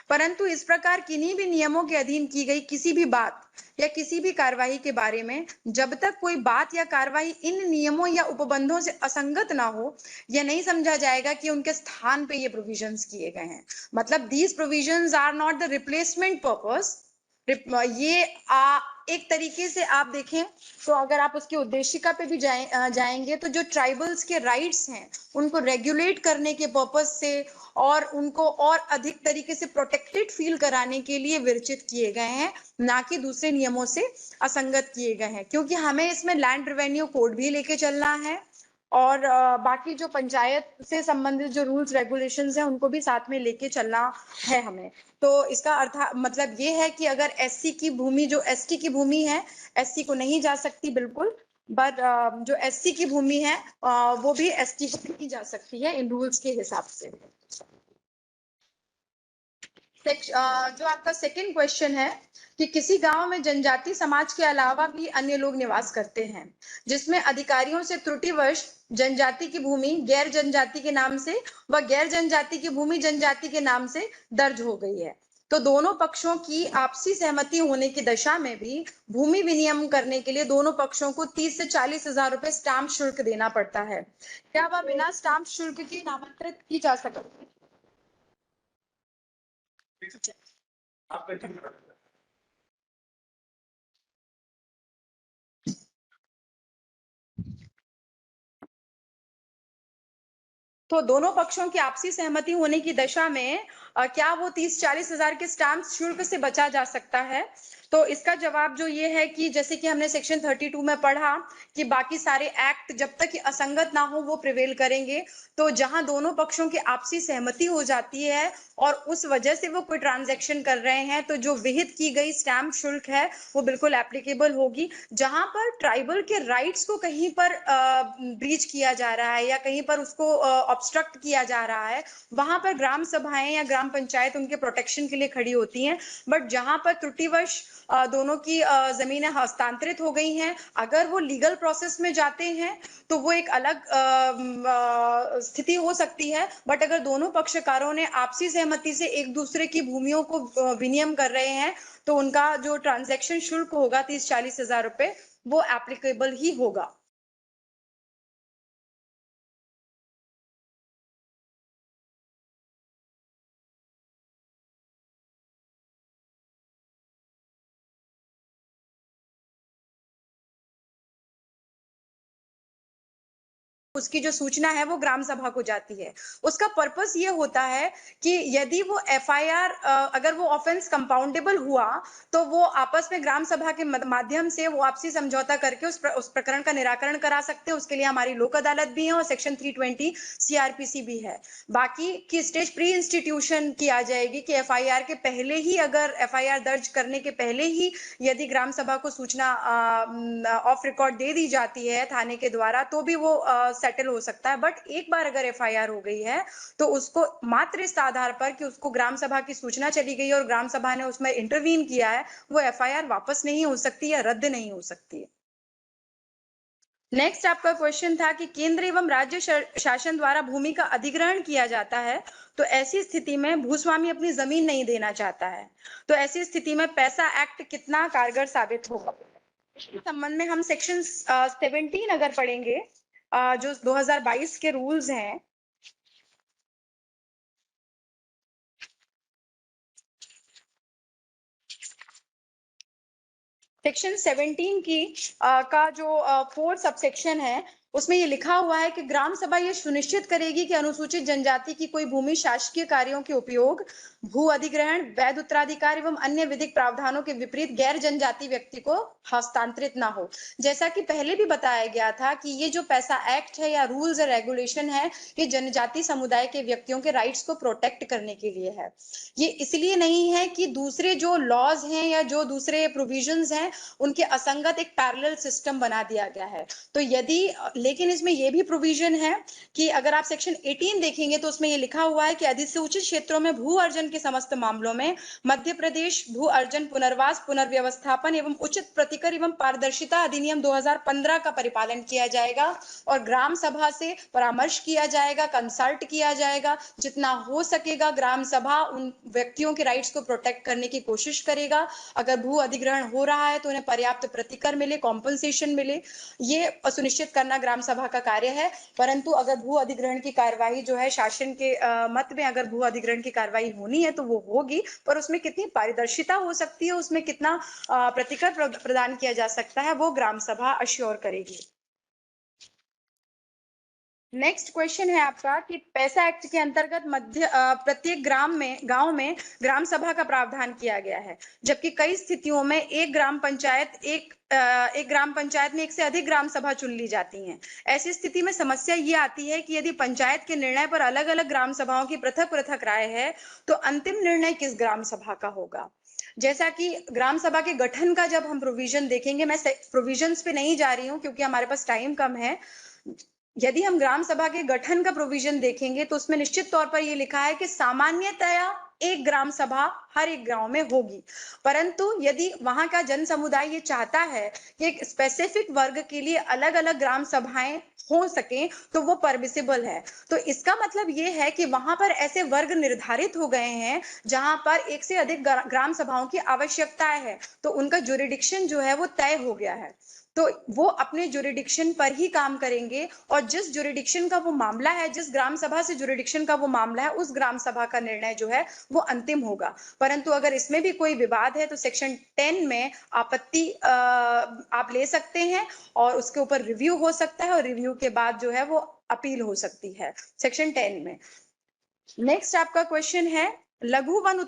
परंतु इस प्रकार किन्हीं भी नियमों के अधीन की गई किसी भी बात या किसी भी कार्यवाही के बारे में जब तक कोई बात या कार्यवाही इन नियमों या उपबंधों से असंगत ना हो, यह नहीं समझा जाएगा कि उनके स्थान पे ये प्रोविजंस किए गए हैं। मतलब these provisions are not the replacement purpose. ये एक तरीके से आप देखें तो अगर आप उसकी उद्देशिका पे भी जाएंगे तो जो ट्राइबल्स के राइट्स हैं उनको रेगुलेट करने के पर्पस से और उनको और अधिक तरीके से प्रोटेक्टेड फील कराने के लिए विरचित किए गए हैं, ना कि दूसरे नियमों से असंगत किए गए हैं। क्योंकि हमें इसमें लैंड रेवेन्यू कोड भी लेके चलना है और बाकी जो पंचायत से संबंधित जो रूल्स रेगुलेशंस हैं उनको भी साथ में लेके चलना है हमें। तो इसका अर्थ मतलब ये है कि अगर एससी की भूमि जो एसटी की भूमि है, एससी को नहीं जा सकती बिल्कुल, बट जो एससी की भूमि है वो भी एसटी को नहीं जा सकती है इन रूल्स के हिसाब से। जो आपका सेकंड क्वेश्चन है कि किसी गांव में जनजाति समाज के अलावा भी अन्य लोग निवास करते हैं, जिसमें अधिकारियों से त्रुटिवश जनजाति की भूमि गैर जनजाति के नाम से व गैर जनजाति की भूमि जनजाति के नाम से दर्ज हो गई है, तो दोनों पक्षों की आपसी सहमति होने की दशा में भी भूमि विनियम करने के लिए दोनों पक्षों को 30 से 40 हजार रुपए स्टाम्प शुल्क देना पड़ता है। क्या वह बिना स्टाम्प शुल्क के नामांतरित की जा सकती है? तो दोनों पक्षों की आपसी सहमति होने की दशा में क्या वो 30-40 हजार के स्टाम्प शुल्क से बचा जा सकता है? तो इसका जवाब जो ये है कि जैसे कि हमने सेक्शन 32 में पढ़ा कि बाकी सारे एक्ट जब तक असंगत ना हो वो प्रिवेल करेंगे। तो जहां दोनों पक्षों की आपसी सहमति हो जाती है और उस वजह से वो कोई ट्रांजैक्शन कर रहे हैं, तो जो विहित की गई स्टैम्प शुल्क है वो बिल्कुल एप्लीकेबल होगी। जहां पर ट्राइबल के राइट्स को कहीं पर ब्रीच किया जा रहा है या कहीं पर उसको ऑब्स्ट्रक्ट किया जा रहा है, वहां पर ग्राम सभाएं या ग्राम पंचायत उनके प्रोटेक्शन के लिए खड़ी होती हैं। बट जहां पर त्रुटिवश दोनों की जमीनें हस्तांतरित हो गई हैं, अगर वो लीगल प्रोसेस में जाते हैं तो वो एक अलग स्थिति हो सकती है। बट अगर दोनों पक्षकारों ने आपसी सहमति से एक दूसरे की भूमियों को विनियम कर रहे हैं तो उनका जो ट्रांजैक्शन शुल्क होगा 30-40 हजार रुपए वो एप्लीकेबल ही होगा। उसकी जो सूचना है वो ग्राम सभा को जाती है। उसका पर्पस ये होता है कि यदि वो एफआईआर अगर वो ऑफेंस कंपाउंडेबल हुआ तो वो आपस में ग्राम सभा के माध्यम से वो आपसी समझौता करके उस प्रकरण का निराकरण करा सकते हैं। उसके लिए हमारी लोक अदालत भी है और सेक्शन 320 सीआरपीसी भी है। बाकी की स्टेज प्री इंस्टीट्यूशन की आ जाएगी कि एफआईआर के पहले ही, अगर एफआईआर दर्ज करने के पहले ही यदि ग्राम सभा को सूचना ऑफ रिकॉर्ड दे दी जाती है थाने के द्वारा तो भी वो सेटल हो सकता है। बट एक बार अगर एफआईआर हो गई है तो उसको मात्र इस आधार पर कि उसको ग्राम सभा की सूचना चली गई और ग्राम सभा ने उसमें इंटरवीन किया है, वो एफआईआर वापस नहीं हो सकती या रद्द नहीं हो सकती है। नेक्स्ट आपका क्वेश्चन था कि केंद्र एवं राज्य शासन द्वारा भूमि का अधिग्रहण किया जाता है, तो ऐसी स्थिति में भूस्वामी अपनी जमीन नहीं देना चाहता है, तो ऐसी स्थिति में पैसा एक्ट कितना कारगर साबित होगा? इस संबंध में हम सेक्शन 17 अगर पढ़ेंगे जो 2022 के रूल्स हैं, सेक्शन 17 की का जो 4 सबसेक्शन है उसमें ये लिखा हुआ है कि ग्राम सभा ये सुनिश्चित करेगी कि अनुसूचित जनजाति की कोई भूमि शासकीय कार्यों के उपयोग, भू अधिग्रहण, वैध उत्तराधिकार एवं अन्य विधिक प्रावधानों के विपरीत गैर जनजाति व्यक्ति को हस्तांतरित ना हो। जैसा कि पहले भी बताया गया था कि ये जो पैसा एक्ट है या रूल्स और रेगुलेशन है, ये जनजाति समुदाय के व्यक्तियों के राइट्स को प्रोटेक्ट करने के लिए है। ये इसलिए नहीं है कि दूसरे जो लॉज हैं या जो दूसरे प्रोविजंस हैं उनके असंगत एक पैरेलल सिस्टम बना दिया गया है। तो यदि लेकिन इसमें यह भी प्रोविजन है कि अगर आप सेक्शन 18 देखेंगे तो उसमें यह लिखा हुआ है कि अधिसूचित क्षेत्रों में भू अर्जन के समस्त मामलों में मध्य प्रदेश भू अर्जन पुनर्वास पुनर्व्यवस्थापन एवं उचित प्रतिकर एवं पारदर्शिता अधिनियम 2015 का परिपालन किया जाएगा और ग्राम सभा से परामर्श किया जाएगा, कंसल्ट किया जाएगा। जितना हो सकेगा ग्राम सभा उन व्यक्तियों के राइट्स को प्रोटेक्ट करने की कोशिश करेगा। अगर भू अधिग्रहण हो रहा है तो उन्हें पर्याप्त प्रतिकर मिले, कॉम्पनसेशन मिले, ये सुनिश्चित करना ग्राम सभा का कार्य है। परंतु अगर भू अधिग्रहण की कार्यवाही जो है शासन के मत में अगर भू अधिग्रहण की कार्यवाही होनी है तो वो होगी, पर उसमें कितनी पारदर्शिता हो सकती है, उसमें कितना प्रतिकर प्रदान किया जा सकता है, वो ग्राम सभा अश्योर करेगी। नेक्स्ट क्वेश्चन है आपका कि पैसा एक्ट के अंतर्गत प्रत्येक गांव में ग्राम सभा का प्रावधान किया गया है, जबकि कई स्थितियों में एक ग्राम पंचायत में एक से अधिक ग्राम सभा चुन ली जाती हैं। ऐसी स्थिति में समस्या ये आती है कि यदि पंचायत के निर्णय पर अलग अलग ग्राम सभाओं की पृथक पृथक राय है तो अंतिम निर्णय किस ग्राम सभा का होगा। जैसा कि ग्राम सभा के गठन का जब हम प्रोविजन देखेंगे, मैं प्रोविजन्स पे नहीं जा रही हूँ क्योंकि हमारे पास टाइम कम है। यदि हम ग्राम सभा के गठन का प्रोविजन देखेंगे तो उसमें निश्चित तौर पर यह लिखा है कि सामान्यतया एक ग्राम सभा हर एक गांव में होगी, परंतु यदि वहां का जन समुदाय ये चाहता है कि एक स्पेसिफिक वर्ग के लिए अलग अलग ग्राम सभाएं हो सके तो वो परमिसिबल है। तो इसका मतलब ये है कि वहां पर ऐसे वर्ग निर्धारित हो गए हैं जहां पर एक से अधिक ग्राम सभाओं की आवश्यकता है, तो उनका जुरिडिक्शन जो है वो तय हो गया है, तो वो अपने जुरिडिक्शन पर ही काम करेंगे और जिस जुरिडिक्शन का वो मामला है, जिस ग्राम सभा से जुरिडिक्शन का वो मामला है, उस ग्राम सभा का निर्णय जो है वो अंतिम होगा। परंतु अगर इसमें भी कोई विवाद है तो सेक्शन 10 में आपत्ति आप ले सकते हैं और उसके ऊपर रिव्यू हो सकता है और रिव्यू के बाद जो है वो अपील हो सकती है सेक्शन 10 में। नेक्स्ट आपका क्वेश्चन है लघु वन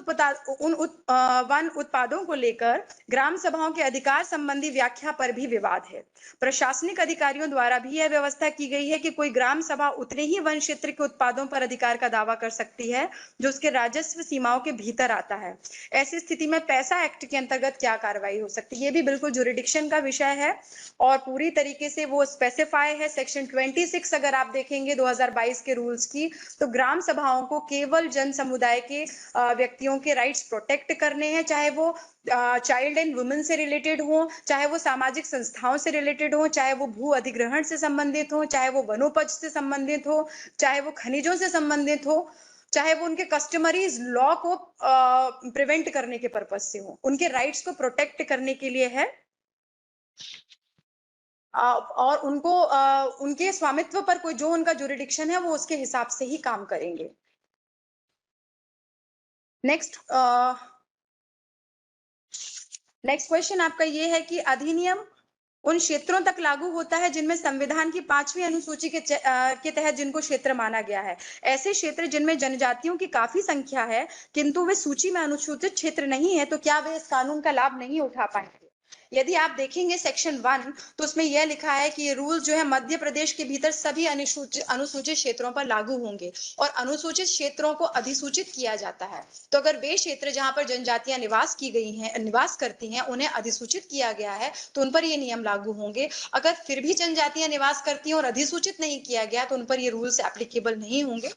उत्पादों को लेकर ग्राम सभाओं के अधिकार संबंधी व्याख्या पर भी विवाद है। प्रशासनिक अधिकारियों द्वारा भी यह व्यवस्था की गई है कि कोई ग्राम सभा उतने ही वन क्षेत्र के उत्पादों पर अधिकार का दावा कर सकती है जो उसके राजस्व सीमाओं के भीतर आता है। ऐसी स्थिति में पैसा एक्ट के अंतर्गत क्या कार्रवाई हो सकती है, ये भी बिल्कुल जुरिडिक्शन का विषय है और पूरी तरीके से वो स्पेसिफाई है। सेक्शन 26 अगर आप देखेंगे 2022 के रूल्स की, तो ग्राम सभाओं को केवल जन समुदाय के व्यक्तियों के राइट्स प्रोटेक्ट करने हैं, चाहे वो चाइल्ड एंड वुमेन से रिलेटेड हो, चाहे वो सामाजिक संस्थाओं से रिलेटेड हो, चाहे वो भू अधिग्रहण से संबंधित हो, चाहे वो वनोपज से संबंधित हो, चाहे वो खनिजों से संबंधित हो, चाहे वो उनके कस्टमरीज लॉ को प्रिवेंट करने के पर्पज से हो, उनके राइट्स को प्रोटेक्ट करने के लिए है और उनको उनके स्वामित्व पर कोई जो उनका जुरिडिक्शन है वो उसके हिसाब से ही काम करेंगे। नेक्स्ट क्वेश्चन आपका ये है कि अधिनियम उन क्षेत्रों तक लागू होता है जिनमें संविधान की 5वीं अनुसूची के तहत जिनको क्षेत्र माना गया है। ऐसे क्षेत्र जिनमें जनजातियों की काफी संख्या है किंतु वे सूची में अनुसूचित क्षेत्र नहीं है, तो क्या वे इस कानून का लाभ नहीं उठा पाएंगे। यदि आप देखेंगे सेक्शन 1 तो उसमें यह लिखा है कि ये रूल जो है मध्य प्रदेश के भीतर सभी अनुसूचित क्षेत्रों पर लागू होंगे और अनुसूचित क्षेत्रों को अधिसूचित किया जाता है। तो अगर वे क्षेत्र जहां पर जनजातियां निवास करती हैं उन्हें अधिसूचित किया गया है तो उन पर ये नियम लागू होंगे। अगर फिर भी जनजातियां निवास करती हैं और अधिसूचित नहीं किया गया तो उन पर ये रूल्स एप्लीकेबल नहीं होंगे।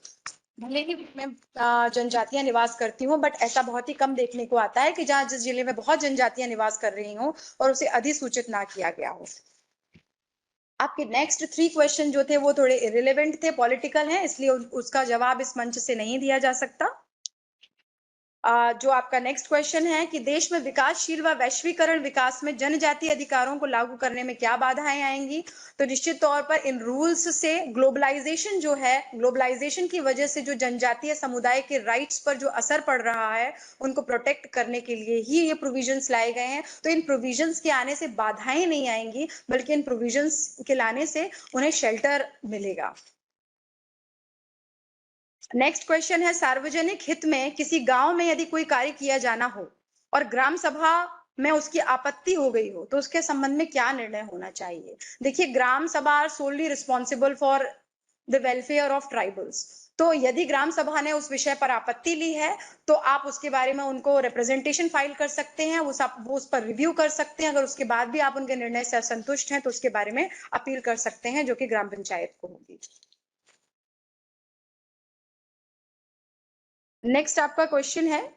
भले ही मैं जनजातियां निवास करती हूँ, बट ऐसा बहुत ही कम देखने को आता है कि जहाँ जिस जिले में बहुत जनजातियां निवास कर रही हों और उसे अधिसूचित ना किया गया हो। आपके नेक्स्ट 3 क्वेश्चन जो थे वो थोड़े इरिलेवेंट थे, पॉलिटिकल हैं, इसलिए उसका जवाब इस मंच से नहीं दिया जा सकता। जो आपका नेक्स्ट क्वेश्चन है कि देश में विकासशील व वैश्वीकरण विकास में जनजातीय अधिकारों को लागू करने में क्या बाधाएं आएंगी, तो निश्चित तौर पर इन रूल्स से ग्लोबलाइजेशन जो है, ग्लोबलाइजेशन की वजह से जो जनजातीय समुदाय के राइट्स पर जो असर पड़ रहा है उनको प्रोटेक्ट करने के लिए ही ये प्रोविजंस लाए गए हैं। तो इन प्रोविजंस के आने से बाधाएं नहीं आएंगी बल्कि इन प्रोविजंस के लाने से उन्हें शेल्टर मिलेगा। नेक्स्ट क्वेश्चन है सार्वजनिक हित में किसी गांव में यदि कोई कार्य किया जाना हो और ग्राम सभा में उसकी आपत्ति हो गई हो तो उसके संबंध में क्या निर्णय होना चाहिए। देखिए, gram sabha are solely responsible for the welfare of tribals, तो यदि ग्राम सभा ने उस विषय पर आपत्ति ली है तो आप उसके बारे में उनको रिप्रेजेंटेशन फाइल कर सकते हैं, वो उस पर रिव्यू कर सकते हैं। अगर उसके बाद भी आप उनके निर्णय से असंतुष्ट हैं तो उसके बारे में अपील कर सकते हैं, जो कि ग्राम पंचायत को होगी। नेक्स्ट आपका क्वेश्चन है,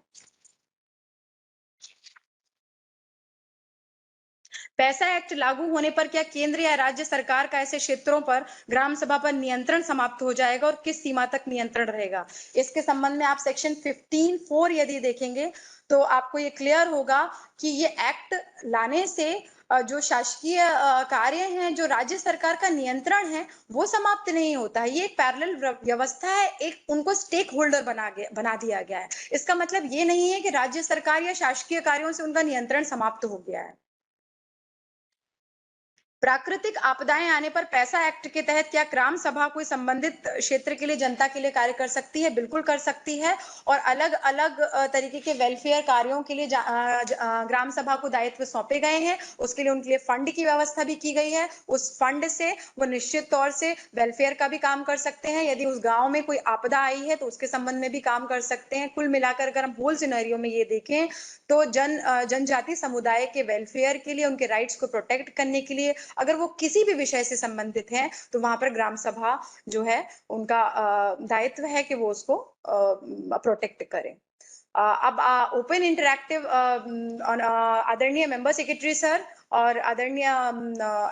पैसा एक्ट लागू होने पर क्या केंद्र या राज्य सरकार का ऐसे क्षेत्रों पर ग्राम सभा पर नियंत्रण समाप्त हो जाएगा और किस सीमा तक नियंत्रण रहेगा? इसके संबंध में आप सेक्शन 15(4) यदि देखेंगे तो आपको ये क्लियर होगा कि ये एक्ट लाने से जो शासकीय कार्य हैं, जो राज्य सरकार का नियंत्रण है, वो समाप्त नहीं होता है। ये एक पैरेलल व्यवस्था है, एक उनको स्टेक होल्डर बना दिया गया है। इसका मतलब ये नहीं है कि राज्य सरकार या शासकीय कार्यों से उनका नियंत्रण समाप्त हो गया है। प्राकृतिक आपदाएं आने पर पैसा एक्ट के तहत क्या ग्राम सभा कोई संबंधित क्षेत्र के लिए, जनता के लिए कार्य कर सकती है? बिल्कुल कर सकती है। और अलग अलग तरीके के वेलफेयर कार्यों के लिए ग्राम सभा को दायित्व सौंपे गए हैं। उसके लिए उनके लिए फंड की व्यवस्था भी की गई है। उस फंड से वो निश्चित तौर से वेलफेयर का भी काम कर सकते हैं। यदि उस गांव में कोई आपदा आई है तो उसके संबंध में भी काम कर सकते हैं। कुल मिलाकर अगर हम होल सिनेरियो में ये देखें तो जनजाति समुदाय के वेलफेयर के लिए, उनके राइट्स को प्रोटेक्ट करने के लिए, अगर वो किसी भी विषय से संबंधित हैं तो वहां पर ग्राम सभा जो है उनका दायित्व है कि वो उसको प्रोटेक्ट करें। अब ओपन इंटरैक्टिव आदरणीय मेंबर सेक्रेटरी सर और आदरणीय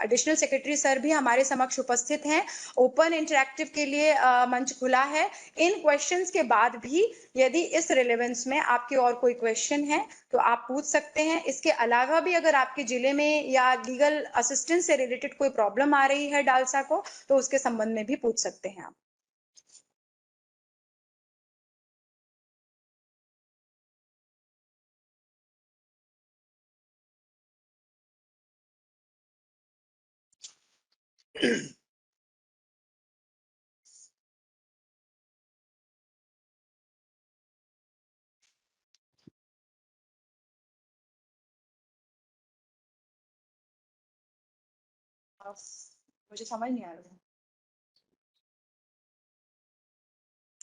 एडिशनल सेक्रेटरी सर भी हमारे समक्ष उपस्थित हैं। ओपन इंटरैक्टिव के लिए मंच खुला है। इन क्वेश्चंस के बाद भी यदि इस रिलेवेंस में आपके और कोई क्वेश्चन है तो आप पूछ सकते हैं। इसके अलावा भी अगर आपके जिले में या लीगल असिस्टेंस से रिलेटेड कोई प्रॉब्लम आ रही है डालसा को, तो उसके संबंध में भी पूछ सकते हैं आप। मुझे समझ नहीं आ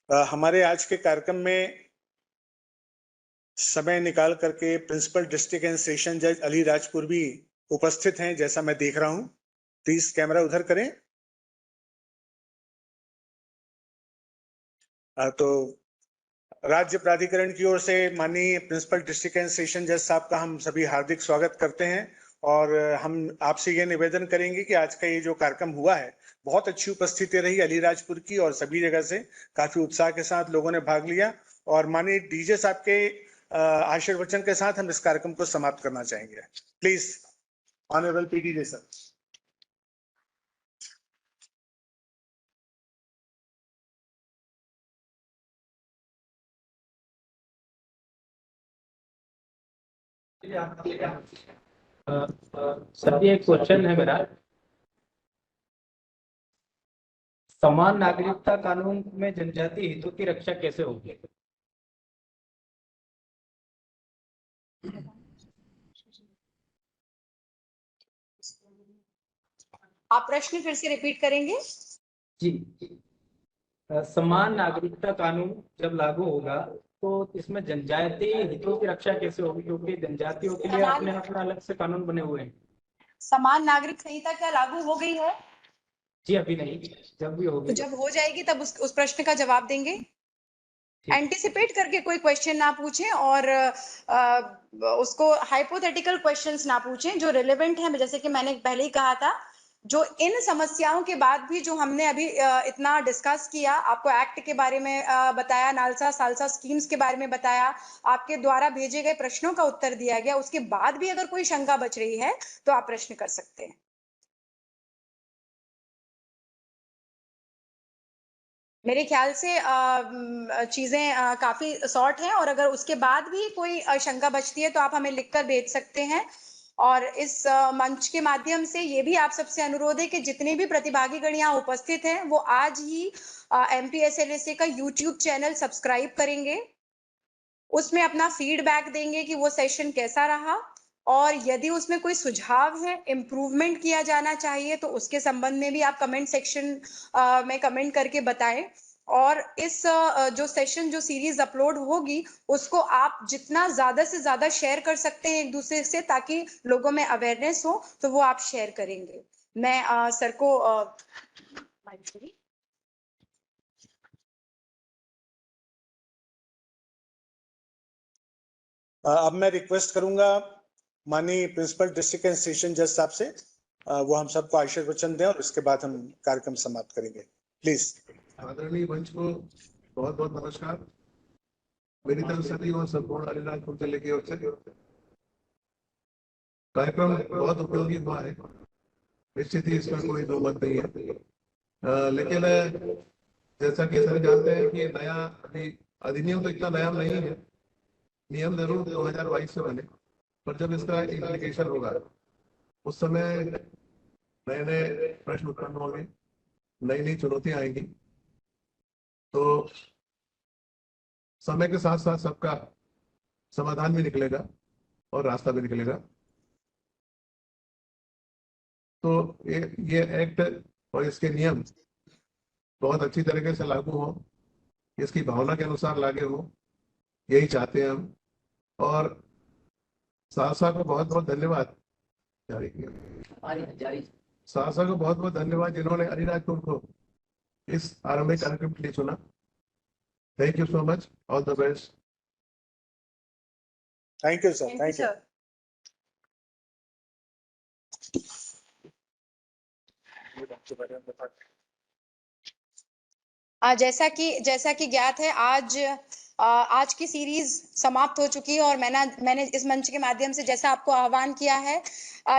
रहा। हमारे आज के कार्यक्रम में समय निकाल करके प्रिंसिपल डिस्ट्रिक्ट एंड सेशन जज अली राजपुर भी उपस्थित हैं, जैसा मैं देख रहा हूं। प्लीज कैमरा उधर करें। तो राज्य प्राधिकरण की ओर से माननीय प्रिंसिपल डिस्ट्रिक्ट एंड सेशन जज साहब का हम सभी हार्दिक स्वागत करते हैं और हम आपसे ये निवेदन करेंगे कि आज का ये जो कार्यक्रम हुआ है, बहुत अच्छी उपस्थिति रही अलीराजपुर की और सभी जगह से काफी उत्साह के साथ लोगों ने भाग लिया। और माननीय डीजे साहब के आशीर्वचन के साथ हम इस कार्यक्रम को समाप्त करना चाहेंगे। Please honourable PDJ sir. Sir ये एक क्वेश्चन है मेरा, समान नागरिकता कानून में जनजातीय हितों की रक्षा कैसे होगी? आप प्रश्न फिर से रिपीट करेंगे? जी, समान नागरिकता कानून जब लागू होगा तो इसमें जनजातीय हितों की रक्षा कैसे होगी, क्योंकि जनजातियों के लिए अपने अपना अलग से कानून बने हुए हैं। समान नागरिक संहिता क्या लागू हो गई है? जी अभी नहीं, जब भी होगी। तो जब हो जाएगी तब उस प्रश्न का जवाब देंगे। एंटिसिपेट करके कोई क्वेश्चन ना पूछें और उसको हाइपोथेटिकल क्वेश्चंस ना पूछें, जो रिलेवेंट है। जैसे कि मैंने पहले ही कहा था, जो इन समस्याओं के बाद भी जो हमने अभी इतना डिस्कस किया, आपको एक्ट के बारे में बताया, नालसा सालसा स्कीम्स के बारे में बताया, आपके द्वारा भेजे गए प्रश्नों का उत्तर दिया गया, उसके बाद भी अगर कोई शंका बच रही है तो आप प्रश्न कर सकते हैं। मेरे ख्याल से चीजें काफी शॉर्ट हैं और अगर उसके बाद भी कोई शंका बचती है तो आप हमें लिखकर भेज सकते हैं। और इस मंच के माध्यम से ये भी आप सबसे अनुरोध है कि जितने भी प्रतिभागीगण यहाँ उपस्थित हैं वो आज ही MPSLSA का YouTube चैनल सब्सक्राइब करेंगे, उसमें अपना फीडबैक देंगे कि वो सेशन कैसा रहा, और यदि उसमें कोई सुझाव है, इम्प्रूवमेंट किया जाना चाहिए, तो उसके संबंध में भी आप कमेंट सेक्शन में कमेंट करके बताएं। और इस जो सेशन जो सीरीज अपलोड होगी उसको आप जितना ज्यादा से ज्यादा शेयर कर सकते हैं एक दूसरे से, ताकि लोगों में अवेयरनेस हो, तो वो आप शेयर करेंगे। मैं सर को अब मैं रिक्वेस्ट करूंगा माननीय प्रिंसिपल डिस्ट्रिक्ट एंड सेशन जज साहब से वो हम सबको आशीर्वचन दें और उसके बाद हम कार्यक्रम समाप्त करेंगे। प्लीज। आदरणीय मंच को बहुत बहुत नमस्कार। मेरी तरफ से भी और संपूर्ण अलीराजपुर जिले की ओर से कार्यक्रम बहुत उपयोगी हुआ है, निश्चित ही इसमें कोई दो मत नहीं है। लेकिन जैसा कि सभी जानते हैं कि नया अभी अधिनियम तो इतना नया नहीं है, नियम जरूर 2022 से बने, पर जब इसका इम्प्लीकेशन होगा उस समय नए नए प्रश्न उत्पन्न होंगे, नई नई चुनौतियां आएंगी, तो समय के साथ साथ सबका समाधान भी निकलेगा और रास्ता भी निकलेगा। तो ये एक्ट और इसके नियम बहुत अच्छी तरीके से लागू हो, इसकी भावना के अनुसार लागू हो, यही चाहते हैं हम। और साहसा को बहुत बहुत धन्यवाद साहसा को बहुत बहुत धन्यवाद जिन्होंने अलीराजपुर को इस आरंभिक कार्यक्रम के लिए चुना। Thank you so much, all the best. Thank you sir, thank you. जैसा कि ज्ञात है, आज की सीरीज समाप्त हो चुकी है और मैंने इस मंच के माध्यम से जैसा आपको आह्वान किया है,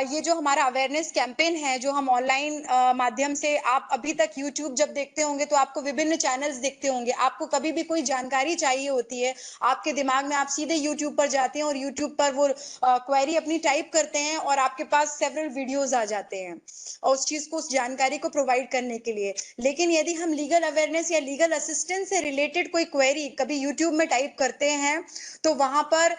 ये जो हमारा अवेयरनेस कैंपेन है, जो हम ऑनलाइन माध्यम से, आप अभी तक यूट्यूब जब देखते होंगे तो आपको विभिन्न चैनल्स देखते होंगे। आपको कभी भी कोई जानकारी चाहिए होती है, आपके दिमाग में, आप सीधे यूट्यूब पर जाते हैं और यूट्यूब पर वो क्वेरी अपनी टाइप करते हैं और आपके पास सेवरल वीडियोज आ जाते हैं और उस चीज को, उस जानकारी को प्रोवाइड करने के लिए। लेकिन यदि हम लीगल अवेयरनेस या लीगल असिस्टेंस से रिलेटेड कोई क्वेरी कभी यूट्यूब में टाइप करते हैं तो वहां पर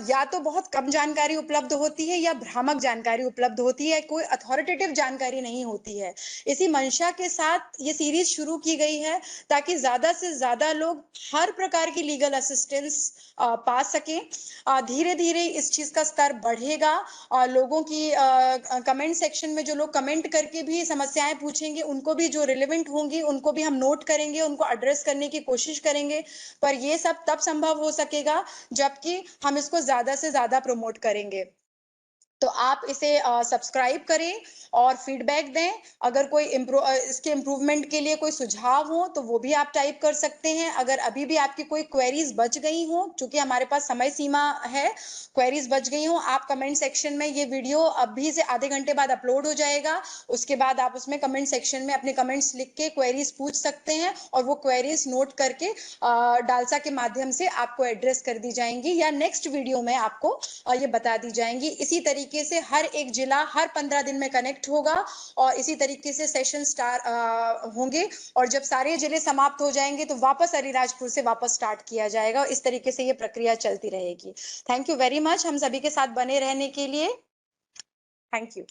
या तो बहुत कम जानकारी उपलब्ध होती है या भ्रामक जानकारी उपलब्ध होती है, कोई अथॉरिटेटिव जानकारी नहीं होती है। इसी मंशा के साथ ये सीरीज शुरू की गई है ताकि ज्यादा से ज्यादा लोग हर प्रकार की लीगल असिस्टेंस पा सकें। धीरे धीरे इस चीज का स्तर बढ़ेगा और लोगों की कमेंट सेक्शन में जो लोग कमेंट करके भी समस्याएं पूछेंगे, उनको भी, जो रिलेवेंट होंगी उनको भी हम नोट करेंगे, उनको एड्रेस करने की कोशिश करेंगे। पर ये सब तब संभव हो सकेगा जबकि हम इसको ज्यादा से ज्यादा प्रमोट करेंगे। तो आप इसे सब्सक्राइब करें और फीडबैक दें। अगर कोई इसके इम्प्रूवमेंट के लिए कोई सुझाव हो तो वो भी आप टाइप कर सकते हैं। अगर अभी भी आपकी कोई क्वेरीज बच गई हो, क्योंकि हमारे पास समय सीमा है, क्वेरीज बच गई हो, आप कमेंट सेक्शन में, ये वीडियो अभी से आधे घंटे बाद अपलोड हो जाएगा, उसके बाद आप उसमें कमेंट सेक्शन में अपने कमेंट्स लिख के क्वेरीज पूछ सकते हैं और वो क्वेरीज नोट करके डालसा के माध्यम से आपको एड्रेस कर दी जाएंगी या नेक्स्ट वीडियो में आपको ये बता दी जाएंगी। इसी तरीके से हर एक जिला हर 15 दिन में कनेक्ट होगा और इसी तरीके से सेशन होंगे और जब सारे जिले समाप्त हो जाएंगे तो वापस अलीराजपुर से वापस स्टार्ट किया जाएगा। इस तरीके से ये प्रक्रिया चलती रहेगी। थैंक यू वेरी मच हम सभी के साथ बने रहने के लिए। Thank you.